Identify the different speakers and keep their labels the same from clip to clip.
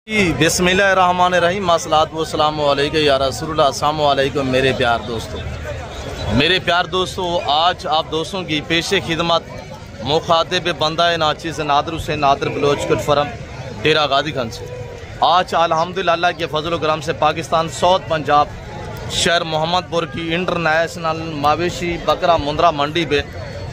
Speaker 1: बिस्मिल्लाहिर्रहमानिर्रहीम मसलातु वस्सलामु अलैका या रसूलुल्लाह अस्सलामु अलैकुम मेरे प्यार दोस्तों, आज आप दोस्तों की पेशे खिदमत मुखातिब बंदा नाचीज़ नादर हुसैन नादर बलोच कुटफरम डेरा गादी खान से आज अल्हम्दुलिल्लाह के फजल करम से पाकिस्तान साउथ पंजाब शहर मोहम्मदपुर की इंटरनेशनल मवेशी बकरा मुंद्रा मंडी पे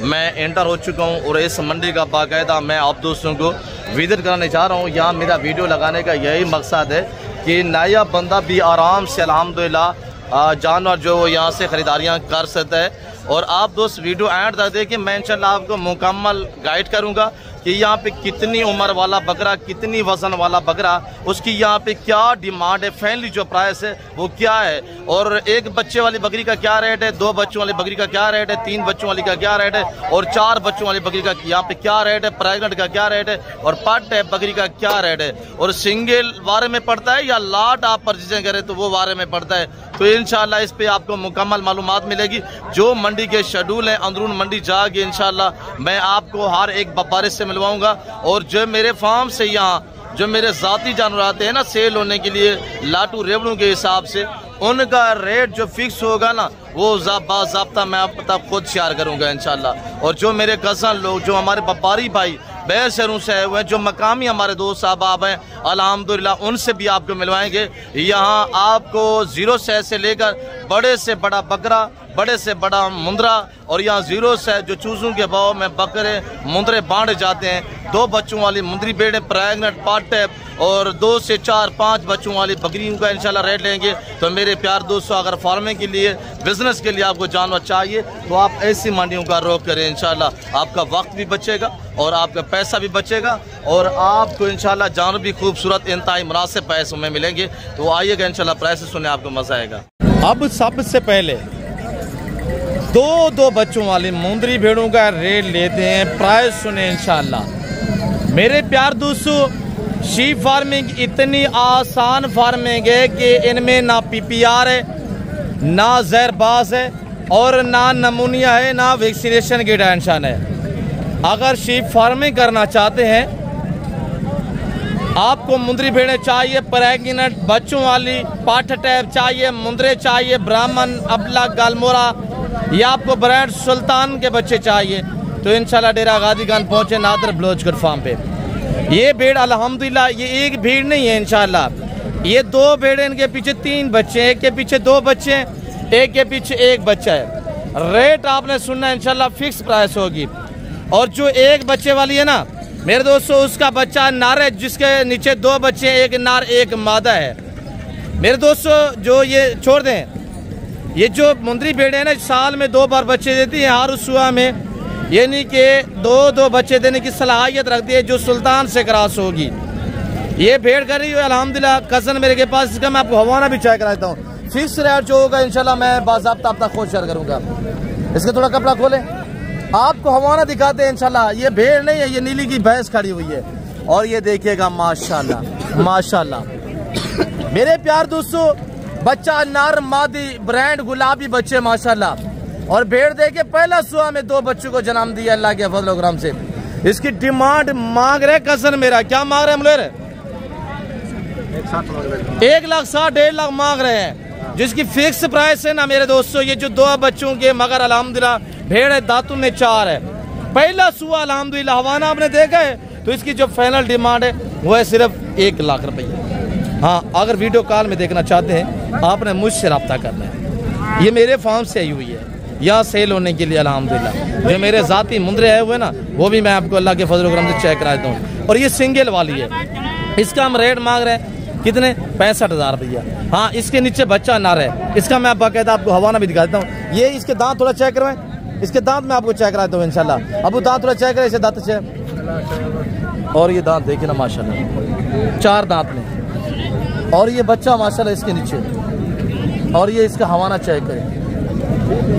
Speaker 1: मैं एंटर हो चुका हूँ और इस मंडी का बाकायदा मैं आप दोस्तों को विजिट कराने जा रहा हूँ। यहाँ मेरा वीडियो लगाने का यही मकसद है कि नया बंदा भी आराम से अल्हम्दुलिल्लाह जानवर जो यहाँ से ख़रीदारियाँ कर सकता है। और आप दोस्त वीडियो एंड तक देखें, मैं इंशाल्लाह आपको मुकम्मल गाइड करूँगा कि यहाँ पे कितनी उम्र वाला बकरा, कितनी वज़न वाला बकरा, उसकी यहाँ पे क्या डिमांड है, फैमिली जो प्राइस है वो क्या है, और एक बच्चे वाली बकरी का क्या रेट है, दो बच्चों वाली बकरी का क्या रेट है, तीन बच्चों वाली का क्या रेट है, और चार बच्चों वाली बकरी का यहाँ पे क्या रेट है, प्रेगनेंट का क्या रेट है, और पट है बकरी का क्या रेट है, और सिंगल वारे में पड़ता है या लाट आप परचेजिंग करें तो वो वारे में पड़ता है। तो इंशाल्लाह इस पे आपको मुकम्मल मालूमात मिलेगी। जो मंडी के शेड्यूल हैं अंदरून मंडी जाके इंशाल्लाह मैं आपको हर एक व्यापारी से मिलवाऊंगा। और जो मेरे फार्म से यहाँ जो मेरे ज़ाती जानवर आते हैं ना सेल होने के लिए लाटू रेवड़ों के हिसाब से, उनका रेट जो फिक्स होगा ना वो बाज़ाब्ता मैं आप तक खुद शेयर करूँगा इंशाल्लाह। और जो मेरे कज़न लोग जो हमारे व्यापारी भाई बैर शहरों से आए हुए हैं, जो मकामी हमारे दोस्त अहबाब हैं अल्हम्दुलिल्लाह, उनसे भी आपको मिलवाएंगे। यहाँ आपको 0 से लेकर बड़े से बड़ा बकरा, बड़े से बड़ा मुंद्रा, और यहाँ 0 से जो चूज़ों के भाव में बकरे मुंद्रे बांटे जाते हैं। 2 बच्चों वाली मुंद्री बेड़े, प्रेगनेंट पाट है, और 2 से 4-5 बच्चों वाली बकरियों का इंशाल्लाह रेट लेंगे। तो मेरे प्यार दोस्तों, अगर फार्मिंग के लिए, बिजनेस के लिए आपको जानवर चाहिए तो आप ऐसी मंडियों का रुख करें। इंशाल्लाह आपका वक्त भी बचेगा और आपका पैसा भी बचेगा, और आपको इंशाल्लाह जानवर भी खूबसूरत इंतहाई मुनासिब पैसों में मिलेंगे। तो आइएगा इंशाल्लाह, प्राइस सुनने आपको मजा आएगा। अब सबसे पहले 2 बच्चों वाली मुंदरी भेड़ों का रेट लेते हैं, प्राइस सुने इंशाल्लाह। मेरे प्यार दोस्तों, शीप फार्मिंग इतनी आसान फार्मिंग है कि इनमें ना PPR है, ना जहरबाज है, और ना नमूनिया है, ना वैक्सीनेशन की टेंशन है। अगर शीप फार्मिंग करना चाहते हैं, आपको मुंदरी भेड़ें चाहिए, प्रेगनेंट बच्चों वाली, पाठ टैप चाहिए, मुंदरे चाहिए, ब्राह्मण, अबला, गालमोरा, या आपको ब्रांड सुल्तान के बच्चे चाहिए, तो इंशाल्लाह डेरा गादी खान पहुँचे नादर बलोचगढ़ फार्म पे। ये भेड़ अल्हम्दुलिल्लाह ये एक भीड़ नहीं है इंशाल्लाह, ये 2 भेड़ें, इनके पीछे 3 बच्चे हैं, एक के पीछे 2 बच्चे हैं, एक के पीछे 1 बच्चा है। रेट आपने सुनना इंशाल्लाह फिक्स प्राइस होगी। और जो 1 बच्चे वाली है ना मेरे दोस्तों, उसका बच्चा नार है, जिसके नीचे 2 बच्चे, एक नार एक मादा है। मेरे दोस्तों जो ये छोड़ दें, ये जो मुंदरी भेड़े हैं ना साल में 2 बार बच्चे देती है हर सुबह में, यानी कि 2 बच्चे देने की सलाहियत रखती है, जो सुल्तान से क्रॉस होगी। ये भेड़ कर रही है अल्हम्दुलिल्लाह, कज़न मेरे के पास, इसका मैं आपको हवाना भी चेक कराता हूँ। फिक्स रेट जो होगा इंशाल्लाह मैं बाज़ाब्ता आप तक खुद शेयर करूँगा। इसका थोड़ा कपड़ा खोले, आपको हवाना दिखाते हैं इंशाल्लाह। ये भेड़ नहीं है, ये नीली की भैंस खड़ी हुई है, और ये देखिएगा माशाल्लाह माशाल्लाह। मेरे प्यार दोस्तों, बच्चा नर मादी ब्रांड गुलाबी बच्चे माशाल्लाह, और भेड़ देखे पहला सुबह में 2 बच्चों को जन्म दिया अल्लाह के फजल करम से। इसकी डिमांड मांग रहे कज़न मेरा, क्या मांग रहे हम लोग? 1,60,000 1.5 लाख मांग रहे हैं, जिसकी फिक्स प्राइस है ना मेरे दोस्तों। ये जो 2 बच्चों के, मगर अल्हम्दुलिल्लाह भेड़ है, दांतों में 4 है, पहला सुबह अल्हम्दुलिल्लाह हवाना आपने देखा है। तो इसकी जो फाइनल डिमांड है वो है सिर्फ 1 लाख रुपये। हाँ, अगर वीडियो कॉल में देखना चाहते हैं आपने मुझसे रब्ता करना है। ये मेरे फार्म से आई हुई है, यहाँ सेल होने के लिए अल्हम्दुलिल्लाह। जो मेरे ज़ाती मुंदरे आए हुए ना वो भी मैं आपको अल्लाह के फजल करम से चेक करा देता हूँ। और ये सिंगल वाली है, इसका हम रेट मांग रहे हैं कितने? 65,000 रुपया। हाँ, इसके नीचे बच्चा नार है, इसका मैं बाकायदा आपको हवाना भी दिखा देता हूँ। ये इसके दांत थोड़ा चेक करवाएं, इसके दांत मैं आपको चेक कराता हूँ इंशाल्लाह। अब वो दांत थोड़ा चेक करें, इसे दांत चेक, और ये दांत देखिए ना माशाल्लाह 4 दांत में, और ये बच्चा माशाल्लाह इसके नीचे, और ये इसका हवाना चेक करें,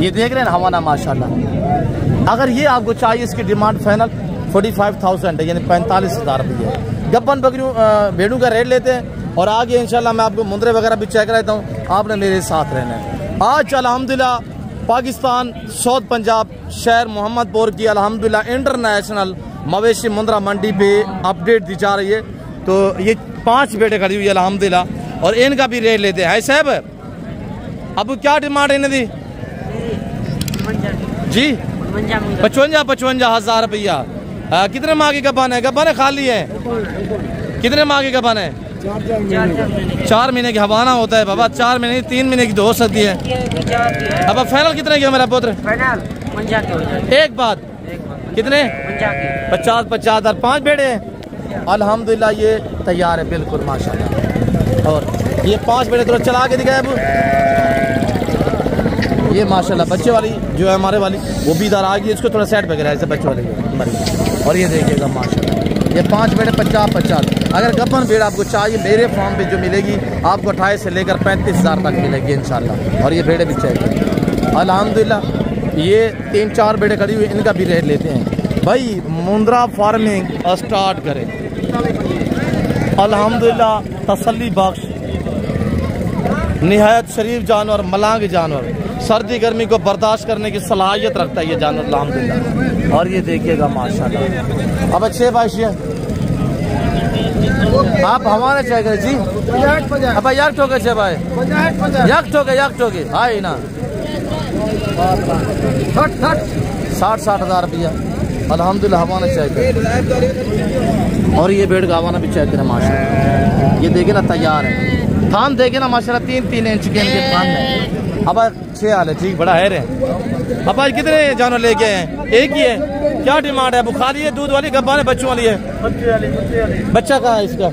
Speaker 1: ये देख रहे हैं हवाना माशाल्लाह। अगर ये आपको चाहिए, इसकी डिमांड फाइनल 45,000 है, यानी 45,000 रुपये। गब्बन बकरियों भेड़ों का रेट लेते हैं, और आगे इंशाल्लाह मैं आपको मुंदरे वगैरह भी चेक कराता हूँ, आपने मेरे साथ रहना है। आज अल्हम्दुलिल्लाह पाकिस्तान साउथ पंजाब शहर मोहम्मदपुर की अल्हम्दुलिल्लाह इंटरनेशनल मवेशी मुंद्रा मंडी पे अपडेट दी जा रही है। तो ये 5 बेटे खड़ी हुई अल्हम्दुलिल्लाह। और इनका भी रेट लेते हैं साहब। अब क्या डिमांड है इन्हें दी जी? 55,000 रुपया। कितने माह की गबन है? गबन है खाली है? कितने माह की गबन है? 4 महीने की हवाना होता है बाबा। 4 महीने 3 महीने की तो हो सकती है। अब फाइनल कितने की मेरा पुत्र? एक बात कितने? 50,000 5 बेटे हैं अल्हम्दुलिल्लाह। ये तैयार है बिल्कुल माशाल्लाह। और ये 5 बेटे तो चला के दिखाए अब। ये माशाल्लाह बच्चे वाली जो है हमारे वाली वो भी इधर आ गई। इसको थोड़ा सेट वगैरह ऐसे बच्चे वाली। और ये देखिएगा माशाल्लाह ये 5 बेटे 50-50। अगर गब्बन भेड़ आपको चाहिए मेरे फार्म पे जो मिलेगी आपको 28 से लेकर 35,000 तक मिलेगी इंशाल्लाह। और ये भेड़े भी चाहिए अल्हम्दुलिल्लाह। ये 3-4 बेटे खड़ी हुई इनका भी रेट लेते हैं भाई। मुंद्रा फार्मिंग स्टार्ट करें अल्हम्दुलिल्लाह। तसल्ली बख्श निहायत शरीफ जानवर, मलांग जानवर, सर्दी गर्मी को बर्दाश्त करने की सलाहियत रखता है ये जानवर अल्हम्दुलिल्लाह। और ये देखिएगा माशाल्लाह। अब अच्छे भाई आप हमारे चाहिए जी। अब याक ठोके छे भाई याक ठोके हाई ना 60,000 रुपया अल्हम्दुलिल्लाह हवाना चाहिए। और ये बेड़ का हवाना भी चाहिए माशाल्लाह। ये देखे ना तैयार है। थान देखे ना माशाल्लाह 3-3 इंच के इनके थान है। अब 6 हाल है ठीक बड़ा है रे। अब आज कितने जानवर लेके हैं? एक ही है। क्या डिमांड है? बुखारी है, दूध वाली, गब्बान है, बच्चों वाली है? बच्चा कहाँ है इसका?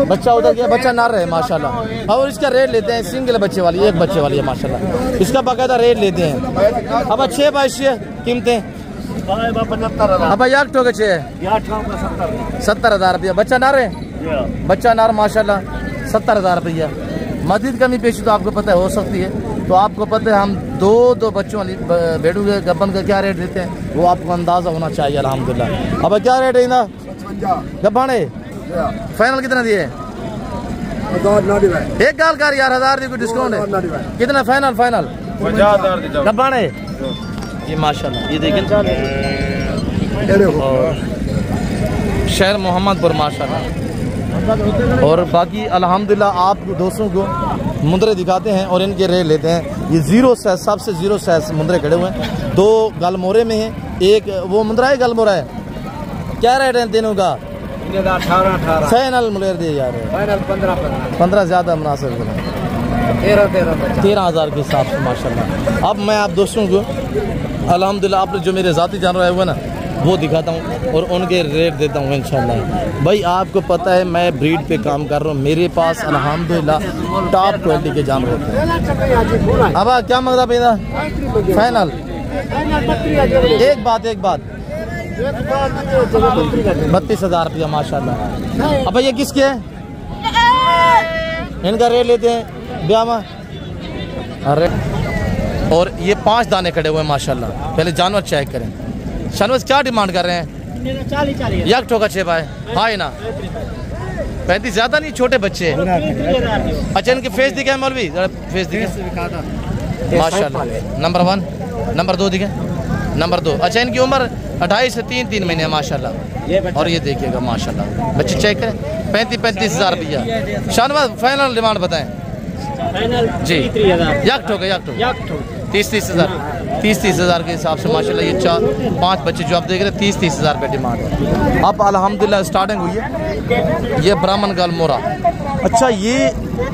Speaker 1: बच्चा उधर गया। बच्चा नार है माशाल्लाह। और इसका रेट लेते हैं सिंगल बच्चे वाली, एक बच्चे वाली है माशाल्लाह। इसका बाकायदा रेट लेते हैं। अब 6 बाई 6 कीमतें अब याक ठोके 6 70,000 रुपया। बच्चा नार है? बच्चा नार माशाल्लाह 70,000 रुपया। मजीद कमी पेशी तो आपको पता है हो सकती है। तो आपको पता है हम दो बच्चों वाली भेड़ों के गब्बन का क्या रेट देते हैं वो आपको अंदाजा होना चाहिए अल्हम्दुलिल्लाह। अब क्या रेट है ना गब्बान है? फाइनल कितना दिए? एक गाल कर यार 1000 कोई डिस्काउंट है? कितना फाइनल? फाइनल गब्बान है ये माशाल्लाह। ये देखें शहर मोहम्मदपुर माशाल्लाह। और बाकी अल्हम्दुलिल्लाह आप दोस्तों को मुंदरे दिखाते हैं और इनके रेट लेते हैं। ये 0 साइज सबसे 0 साइज मुंदरे खड़े हुए हैं। 2 गलमोरे में हैं, एक वो मुंदरा है गलमोरा है। क्या रेट है तीनों का? 18 फाइनल मुलेर दिए जा रहे हैं 15 ज़्यादा मुनासिब 13,000 के हिसाब से माशाल्लाह। अब मैं आप दोस्तों को अल्हम्दुलिल्लाह आपने जो मेरे ज़ाती जानवर आए हुए ना वो दिखाता हूँ और उनके रेट देता हूँ इंशाल्लाह। भाई आपको पता है मैं ब्रीड पे काम कर रहा हूँ। मेरे पास अल्हम्दुलिल्लाह टॉप क्वालिटी के जानवर होते हैं। अब क्या मंगता पैदा? फाइनल एक बात 32,000 रुपया माशाल्लाह। अब ये किसके है? इनका रेट लेते हैं ब्यामा। अरे और ये 5 दाने खड़े हुए हैं माशाल्लाह। पहले जानवर चेक करें। शानवाज क्या डिमांड कर रहे हैं? 40 याक ठोका 6 बाय हाई ना 35 ज्यादा नहीं छोटे बच्चे। अच्छा इनके फेस दिखे मौलवी? फेस दिखे माशाल्लाह। नंबर 1 नंबर 2 दिखे नंबर 2। अच्छा इनकी उम्र 28 से 3 महीने है माशाल्लाह। और ये देखिएगा माशाल्लाह बच्चे चेक करें 35,000 रुपया। शानवाज फाइनल डिमांड बताएं जी। याक ठोके 30,000 के हिसाब से माशाल्लाह। ये 4-5 बच्चे जो आप देख रहे हैं 30,000 रुपये डिमांड है। अब अल्हम्दुलिल्लाह स्टार्टिंग हुई है। ये ब्राह्मण गलमोरा। अच्छा ये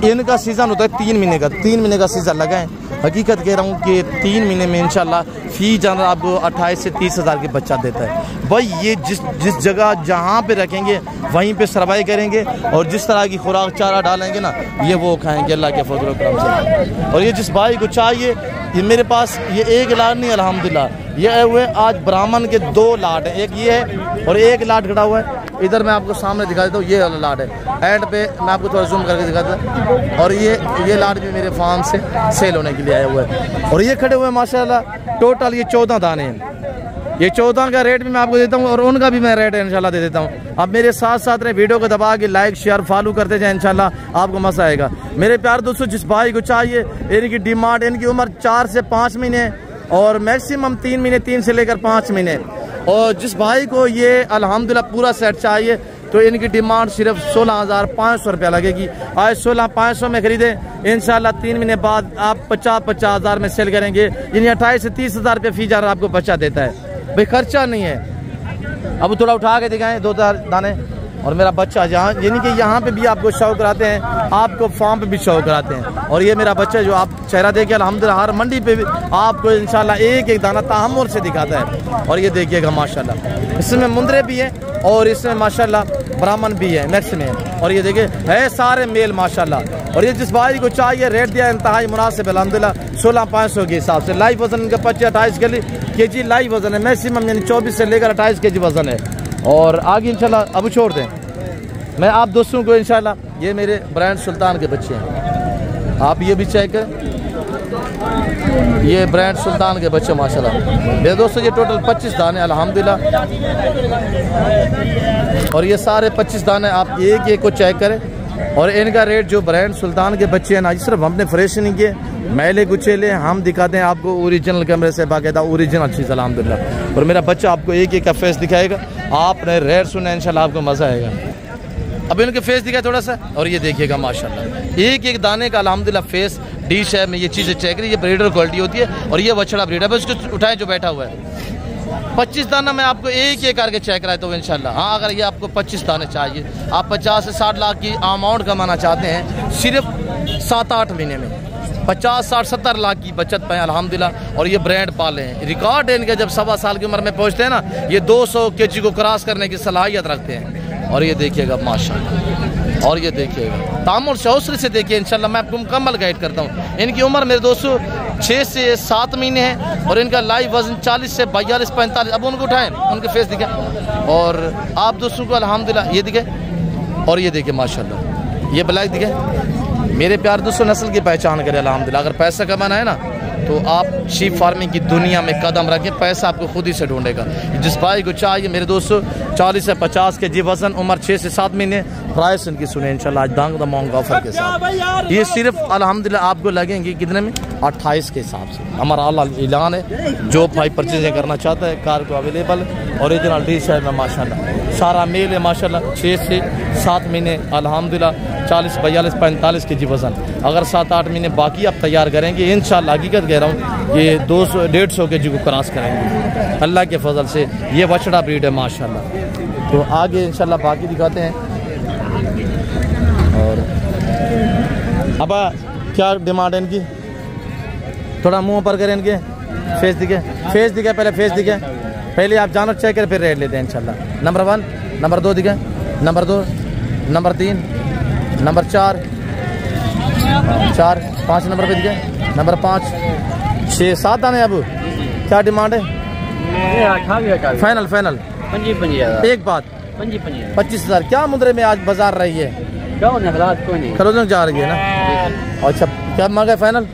Speaker 1: इनका सीज़न होता है 3 महीने का। 3 महीने का सीज़न लगा है। हकीकत कह रहा हूँ कि 3 महीने में इंशाल्लाह फी जानवर आपको 28 से 30,000 के बच्चा देता है। भाई ये जिस जगह जहाँ पे रखेंगे वहीं पे सर्वाइव करेंगे और जिस तरह की खुराक चारा डालेंगे ना ये वो खाएंगे अल्लाह के फजल करम से। और ये जिस भाई को चाहिए ये मेरे पास ये एक लाट नहीं अल्हम्दुलिल्लाह ये हुए आज ब्राह्मण के 2 लाट हैं। एक ये है और एक लाट खड़ा हुआ है। इधर मैं आपको सामने दिखा देता हूँ ये वाला लाट है। एंड पे मैं आपको थोड़ा जूम करके दिखाता हूँ। और ये लाट भी मेरे फार्म से सेल होने के लिए आया हुआ है। और ये खड़े हुए माशाल्लाह टोटल ये 14 दाने हैं। ये 14 का रेट भी मैं आपको देता हूँ और उनका भी मैं रेट इंशाल्लाह दे देता हूँ। अब मेरे साथ साथ रहे वीडियो को दबा के लाइक शेयर फॉलो करते जाए इंशाल्लाह आपको मजा आएगा। मेरे प्यार दोस्तों जिस भाई को चाहिए इनकी डिमांड इनकी उम्र 4 से 5 महीने और मैक्सिमम 3 महीने 3 से लेकर 5 महीने। और जिस भाई को ये अल्हम्दुलिल्लाह पूरा सेट चाहिए तो इनकी डिमांड सिर्फ 16,500 रुपया लगेगी। आज 16,500 में खरीदे, इंशाल्लाह 3 महीने बाद आप 50-50 हज़ार में सेल करेंगे। यानी 28 से 30 हज़ार रुपये फी जार आपको बच्चा देता है भाई, खर्चा नहीं है। अब थोड़ा उठा के दिखाएं 2 दाने। और मेरा बच्चा जहाँ यानी कि यहाँ पे भी आपको शो कराते हैं, आपको फार्म पे भी शो कराते हैं। और ये मेरा बच्चा जो आप चेहरा देखिए अल्हम्दुलिल्लाह हर मंडी पे भी आपको इंशाल्लाह एक एक दाना तहम्मुल से दिखाता है। और ये देखिएगा माशाल्लाह इसमें मुंदरे भी हैं और इसमें माशाल्लाह ब्राह्मण भी है, मिक्स में। और ये देखिए है सारे मेल माशाल्लाह। और ये जिस भाई को चाहिए रेट दिया इंतहाई मुनासिब अल्हम्दुलिल्लाह 16,500 के हिसाब से। लाइव वजन इनका 25-28 kg लाइव वजन है, मैक्सिमम यानी 24 से लेकर 28 kg वजन है। और आगे इंशाल्लाह अब छोड़ दें मैं आप दोस्तों को इंशाल्लाह। ये मेरे ब्रांड सुल्तान के बच्चे हैं, आप ये भी चेक करें, ये ब्रांड सुल्तान के बच्चे माशाल्लाह मेरे दोस्तों। ये टोटल 25 दाने अल्हम्दुलिल्लाह, और ये सारे 25 दाने आप एक एक को चेक करें। और इनका रेट जो ब्रांड सुल्तान के बच्चे हैं ना, सिर्फ हमने फ्रेश नहीं किए, मैले गुचेले हम दिखाते हैं आपको ओरिजिनल कैमरे से, बाकायदा ओरिजिनल चीज़ अल्हम्दुलिल्लाह। और मेरा बच्चा आपको एक एक का फेस दिखाएगा, आपने रेट सुना इंशाल्लाह आपको मज़ा आएगा। अब इनके फेस दिखाए थोड़ा सा, और ये देखिएगा माशाल्लाह एक एक दाने का अल्हम्दुलिल्लाह फेस डिश है। मैं ये चीज़ें चेक करी, ये ब्रीडर क्वालिटी होती है। और ये बछड़ा ब्रीडर है, उसको उठाए जो बैठा हुआ है। 25 दाना मैं आपको एक एक करके चेक कराता हूँ इंशाल्लाह। हाँ, अगर ये आपको 25 दाने चाहिए, आप 50 से 60 लाख की अमाउंट कमाना चाहते हैं सिर्फ 7-8 महीने में, 50, 60, 70 लाख की बचत पाए अल्हम्दुलिल्लाह। और ये ब्रांड पाले हैं, रिकॉर्ड है इनके। जब 7 साल की उम्र में पहुँचते हैं ना, ये 200 kg को क्रॉस करने की सलाहियत रखते हैं। और ये देखिएगा माशाल्लाह, और ये देखिएगा तामुल से हौसले से देखिए इंशाल्लाह। मैं आपको मुकम्मल गाइड करता हूँ। इनकी उम्र मेरे दोस्तों 6 से 7 महीने है, और इनका लाइव वजन 40 से 42-45। अब उनको उठाएं, उनके फेस दिखे, और आप दोस्तों को अल्हम्दुलिल्लाह ये दिखे। और ये देखिए माशाल्लाह ये ब्लैक दिखे। मेरे प्यार दोस्तों, नस्ल की पहचान करें अल्हम्दुलिल्लाह। अगर पैसा कमाना है ना, तो आप शीप फार्मिंग की दुनिया में कदम रखें, पैसा आपको खुद ही से ढूंढेगा। जिस भाई को चाहिए मेरे दोस्तों 40 से 50 kg वजन, उम्र 6 से 7 महीने, प्राइस इनकी सुने इंशाल्लाह आज दांग दमांग ऑफर के साथ। ये सिर्फ अल्हम्दुलिल्लाह आपको लगेंगे कितने में, 28 के हिसाब से। हमारा ऐलान है, जो भाई परचेजिंग करना चाहता है कार को अवेलेबल। ओरिजिनल डिश है माशाल्लाह, सारा मेल है माशाल्लाह। 6 से 7 महीने अल्हम्दुलिल्लाह 40, 42, 45 kg वजन। अगर 7-8 महीने बाकी आप तैयार करेंगे इंशाल्लाह, हकीकत कह रहा हूँ, ये 200-150 kg को क्रॉस करेंगे अल्लाह के फजल से। ये बछड़ा ब्रीड है माशाल्लाह। तो आगे इंशाल्लाह बाकी दिखाते हैं। और अब क्या डिमांड है इनकी, थोड़ा मुंह पर करें, इनके फेस दिखे, फेस दिखे, पहले फेस दिखे, पहले आप जानवर चेक करें फिर रेट लेते हैं इंशाल्लाह। नंबर 1, नंबर 2 दिखे, नंबर 2, नंबर 3, नंबर 4, 5 नंबर पे दिखे, नंबर 5, 6, 7 दाने। अब क्या डिमांड है, फाइनल फाइनल
Speaker 2: 25,000
Speaker 1: एक बात 25,000। क्या मुद्रे में आज बाजार रही है, क्लोजिंग जा रही है ना। अच्छा क्या मांगा है फाइनल,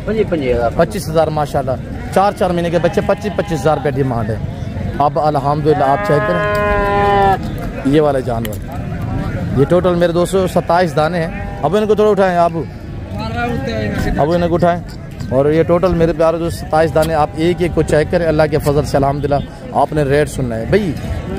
Speaker 1: 25,000 माशाल्लाह। 4-4 महीने के बच्चे 25,000 रुपये डिमांड है। अब अल्हम्दुलिल्लाह आप चेक करें ये वाले जानवर, ये टोटल मेरे दोस्तों 27 दाने हैं। अब इनको थोड़ा उठाएं आप, अब इनको उठाएं। और ये टोटल मेरे प्यारे जो 27 दाने, आप एक एक को चेक करें अल्लाह के फजल से अल्हम्दुलिल्लाह। आपने रेट सुनना है भाई।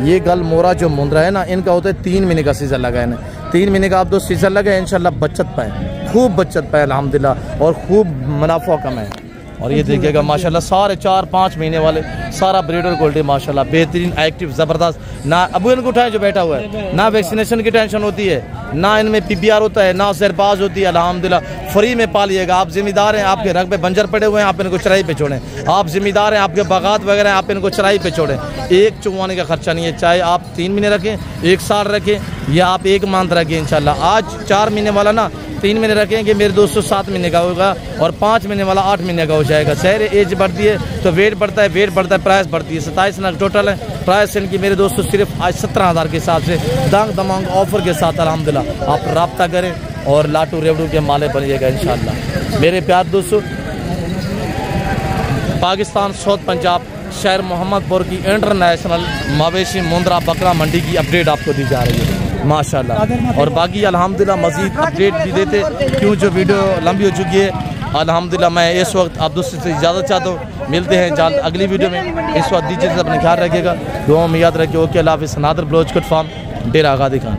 Speaker 1: ये गल मोरा जो मुंदरा है ना, इनका होता है 3 महीने का सीज़न लगा है ना, 3 महीने का आप 2 सीज़न लगे इंशाल्लाह बचत पाए, खूब बचत पाए अल्हम्दुलिल्लाह, और खूब मुनाफा कमाए। और ये देखिएगा माशाल्लाह सारे 4-5 महीने वाले, सारा ब्रीडर क्वालिटी माशाल्लाह, बेहतरीन, एक्टिव, ज़बरदस्त। ना अबू इनको उठाए जो बैठा हुआ है, ना वैक्सीनेशन की टेंशन होती है, ना इनमें PPR होता है, ना सरबाज होती है अल्हम्दुलिल्लाह। फ्री में पालिएगा, आप जिम्मेदार हैं, आपके रग पे बंजर पड़े हुए हैं, आप इनको चराई पे छोड़ें। आप जिम्मेदार हैं, आपके बागात वगैरह हैं, आप इनको चराई पे छोड़ें। एक चुगवाने का खर्चा नहीं है, चाहे आप 3 महीने रखें, 1 साल रखें, या आप 1 मंथ रखें इंशाल्लाह। आज 4 महीने वाला ना 3 महीने रखेंगे मेरे दोस्तों 7 महीने का होगा, और 5 महीने वाला 8 महीने का हो जाएगा। शहर एज बढ़ती है तो वेट बढ़ता है, वेट बढ़ता है प्राइस बढ़ती है। 27 लाख टोटल है प्राइस इनकी मेरे दोस्तों सिर्फ आज 17,000 के हिसाब से दांग दमांग ऑफर के साथ अल्हम्दुलिल्लाह। आप रब्ता करें और लाटू रेवड़ू के माले बनिएगा इंशाल्लाह। मेरे प्यार दोस्तों, पाकिस्तान साउथ पंजाब शहर मोहम्मदपुर की इंटरनेशनल मवेशी मुंद्रा बकरा मंडी की अपडेट आपको दी जा रही है माशाल्लाह। और बाकी अल्हम्दुलिल्लाह मज़ीद अपडेट भी देते, क्यों जो वीडियो लंबी हो चुकी है अल्हम्दुलिल्लाह। मैं इस वक्त आप दोस्तों से इजाज़त चाहता हूँ, मिलते हैं जल्द अगली वीडियो में। इस वक्त दीजिए अपने ख्याल रखिएगा, दुआ में याद रखिए। ओके अल्लाह हाफ़िज़। नादर ब्लोच कट फार्म। डेरा गादी खान।